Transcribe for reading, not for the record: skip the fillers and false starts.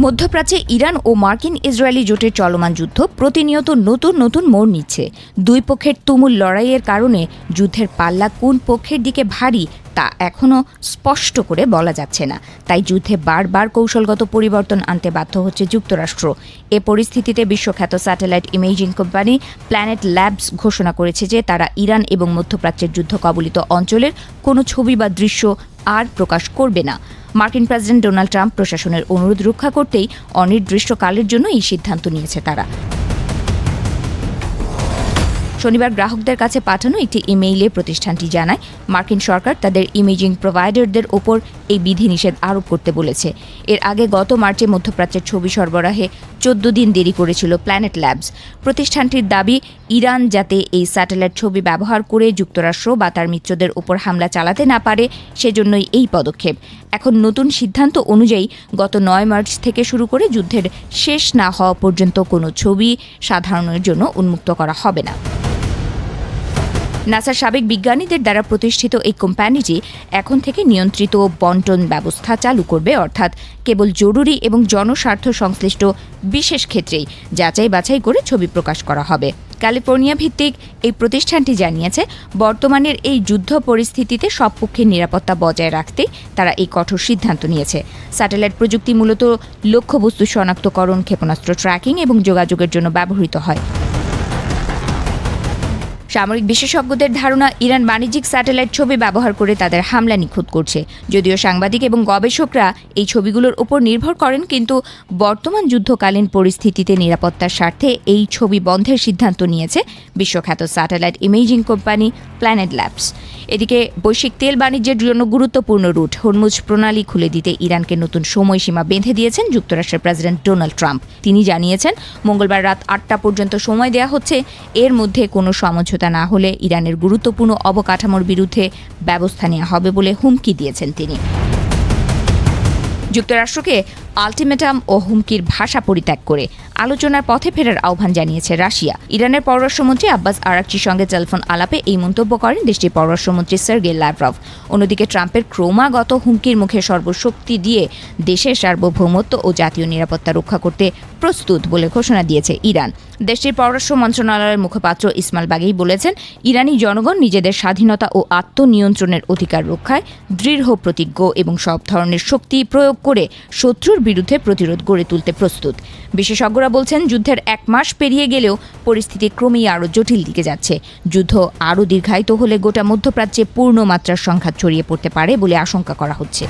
মধ্যপ্রাচ্যে ইরান ও মার্কিন ইসরায়েলি জোটের চলমান যুদ্ধ প্রতিনিয়ত নতুন নতুন মোড় নিচ্ছে। দুই পক্ষের তুমুল লড়াইয়ের কারণে যুদ্ধের পাল্লা কোন পক্ষের দিকে ভারী তা এখনও স্পষ্ট করে বলা যাচ্ছে না। তাই যুদ্ধে বারবার কৌশলগত পরিবর্তন আনতে বাধ্য হচ্ছে যুক্তরাষ্ট্র। এ পরিস্থিতিতে বিশ্বখ্যাত satellite imaging company planet labs ঘোষণা করেছে যে তারা ইরান এবং মধ্যপ্রাচ্যের যুদ্ধ কবলিত অঞ্চলের কোনো ছবি বা দৃশ্য আর প্রকাশ করবে না। মার্কিন প্রেসিডেন্ট ডোনাল্ড ট্রাম্প প্রশাসনের অনুরোধ রক্ষা করতেই অনির্দিষ্টকালের জন্য এই সিদ্ধান্ত নিয়েছে তারা। শনিবার গ্রাহকদের কাছে পাঠানো একটি ইমেইলে প্রতিষ্ঠানটি জানায়, মার্কিন সরকার তাদের ইমেজিং প্রোভাইডারদের ওপর এই বিধিনিষেধ আরোপ করতে বলেছে। এর আগে গত মার্চে মধ্যপ্রাচ্যের ছবি সরবরাহে 14 দিন দেরি করেছিল প্ল্যানেট ল্যাবস। প্রতিষ্ঠানটির দাবি, ইরান যাতে এই স্যাটেলাইট ছবি ব্যবহার করে যুক্তরাষ্ট্র বা তার মিত্রদের ওপর হামলা চালাতে না পারে, সেজন্যই এই পদক্ষেপ। এখন নতুন সিদ্ধান্ত অনুযায়ী গত 9 মার্চ থেকে শুরু করে যুদ্ধের শেষ না হওয়া পর্যন্ত কোনো ছবি সাধারণের জন্য উন্মুক্ত করা হবে না। নাসার সাবেক বিজ্ঞানীদের দ্বারা প্রতিষ্ঠিত এই কোম্পানিটি এখন থেকে নিয়ন্ত্রিত বন্টন ব্যবস্থা চালু করবে, অর্থাৎ কেবল জরুরি এবং জনস্বার্থ সংশ্লিষ্ট বিশেষ ক্ষেত্রেই যাচাই বাছাই করে ছবি প্রকাশ করা হবে। ক্যালিফোর্নিয়া ভিত্তিক এই প্রতিষ্ঠানটি জানিয়েছে, বর্তমানের এই যুদ্ধ পরিস্থিতিতে সব পক্ষের নিরাপত্তা বজায় রাখতে তারা এই কঠোর সিদ্ধান্ত নিয়েছে। স্যাটেলাইট প্রযুক্তি মূলত লক্ষ্যবস্তু শনাক্তকরণ, ক্ষেপণাস্ত্র ট্র্যাকিং এবং যোগাযোগের জন্য ব্যবহৃত হয়। সামরিক বিশেষজ্ঞদের ধারণা, ইরান বাণিজ্যিক স্যাটেলাইট ছবি ব্যবহার করে তাদের হামলা নিখুঁত করছে। যদিও সাংবাদিক এবং গবেষকরা এই ছবিগুলোর উপর নির্ভর করেন, কিন্তু বর্তমান যুদ্ধকালীন পরিস্থিতিতে নিরাপত্তার স্বার্থে এই ছবি বন্ধের সিদ্ধান্ত নিয়েছে বিশ্বখ্যাত satellite imaging company planet labs. এদিকে বৈশ্বিক তেল বাণিজ্যের জন্য গুরুত্বপূর্ণ রুট হরমুজ প্রণালী খুলে দিতে ইরানকে নতুন সময়সীমা বেঁধে দিয়েছেন যুক্তরাষ্ট্রের প্রেসিডেন্ট ডোনাল্ড ট্রাম্প। তিনি জানিয়েছেন, মঙ্গলবার রাত 8টা পর্যন্ত সময় দেওয়া হচ্ছে। এর মধ্যে কোনো সমঝোতা না হলে ইরানের গুরুত্বপূর্ণ অবকাঠামোর বিরুদ্ধে ব্যবস্থা নেওয়া হবে বলে হুমকি দিয়েছেন তিনি। যুক্তরাষ্ট্রকে আলটিমেটাম ও হুমকির ভাষা পরিত্যাগ করে আলোচনার পথে ফেরার আহ্বান জানিয়েছে রাশিয়া। ইরানের পররাষ্ট্রমন্ত্রী আব্বাস আরাকচির সঙ্গে টেলিফোন আলাপে এই মন্তব্য করেন দেশটির পররাষ্ট্রমন্ত্রী সার্গেই ল্যাভরভ। অন্যদিকে ট্রাম্পের ক্রমাগত হুমকির মুখে সর্বশক্তি দিয়ে দেশের সার্বভৌমত্ব ও জাতীয় নিরাপত্তা রক্ষা করতে প্রস্তুত বলে ঘোষণা দিয়েছে ইরান। দেশটির পররাষ্ট্র মন্ত্রণালয়ের মুখপাত্র ইসমাইল বাগেই বলেছেন, ইরানি জনগণ নিজেদের স্বাধীনতা ও আত্মনিয়ন্ত্রণের অধিকার রক্ষায় দৃঢ় প্রতিজ্ঞ এবং সব ধরনের শক্তি প্রয়োগ করে শত্রুর বিরুদ্ধে প্রতিরোধ গড়ে তুলতে প্রস্তুত। বিশেষজ্ঞরা বলছেন, যুদ্ধের 1 মাস পেরিয়ে গেলেও পরিস্থিতি ক্রমেই আরও জটিল দিকে যাচ্ছে। যুদ্ধ আরও দীর্ঘায়িত হলে গোটা মধ্যপ্রাচ্যে পূর্ণ মাত্রার সংঘাত ছড়িয়ে পড়তে পারে বলে আশঙ্কা করা হচ্ছে।